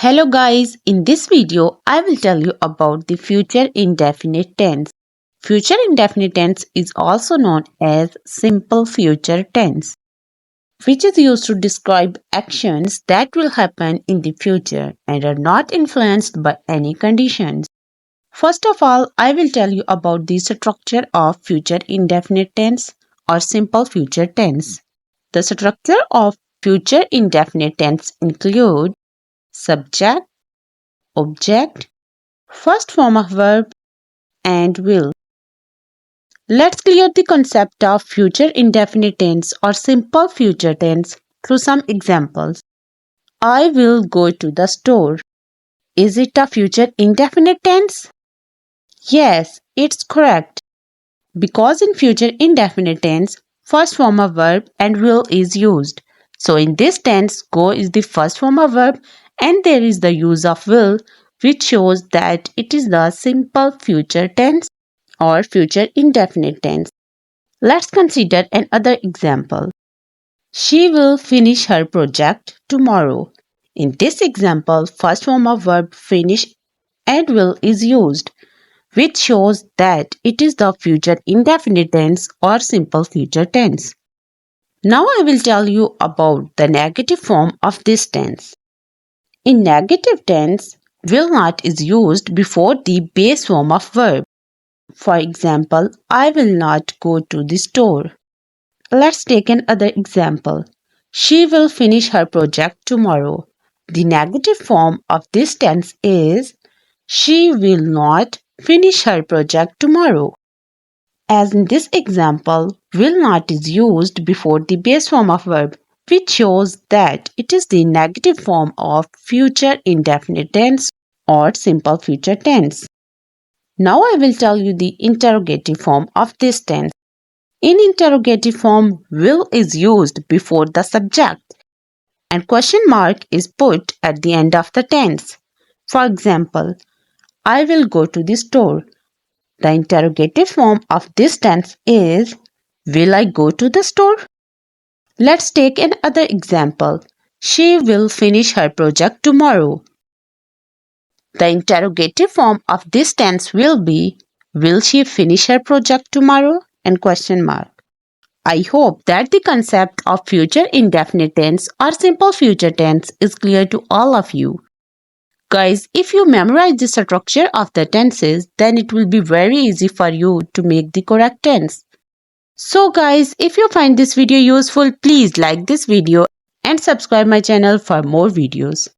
Hello guys, in this video I will tell you about the future indefinite tense. Future indefinite tense is also known as simple future tense, which is used to describe actions that will happen in the future and are not influenced by any conditions. First of all, I will tell you about the structure of future indefinite tense or simple future tense. The structure of future indefinite tense include subject, object, first form of verb, and will. Let's clear the concept of future indefinite tense or simple future tense through some examples. I will go to the store. Is it a future indefinite tense? Yes, it's correct. Because in future indefinite tense, first form of verb and will is used. So in this tense, go is the first form of verb and there is the use of will, which shows that it is the simple future tense or future indefinite tense. Let's consider another example. She will finish her project tomorrow. In this example, first form of verb finish and will is used, which shows that it is the future indefinite tense or simple future tense. Now I will tell you about the negative form of this tense. In negative tense, will not is used before the base form of verb. For example, I will not go to the store. Let's take another example. She will finish her project tomorrow. The negative form of this tense is she will not finish her project tomorrow. As in this example, will not is used before the base form of verb, which shows that it is the negative form of future indefinite tense or simple future tense. Now I will tell you the interrogative form of this tense. In interrogative form, will is used before the subject and question mark is put at the end of the tense. For example, I will go to the store. The interrogative form of this tense is will I go to the store? Let's take another example. She will finish her project tomorrow. The interrogative form of this tense will be will she finish her project tomorrow? And question mark. I hope that the concept of future indefinite tense or simple future tense is clear to all of you. Guys, if you memorize the structure of the tenses, then it will be very easy for you to make the correct tense. So guys, if you find this video useful, please like this video and subscribe my channel for more videos.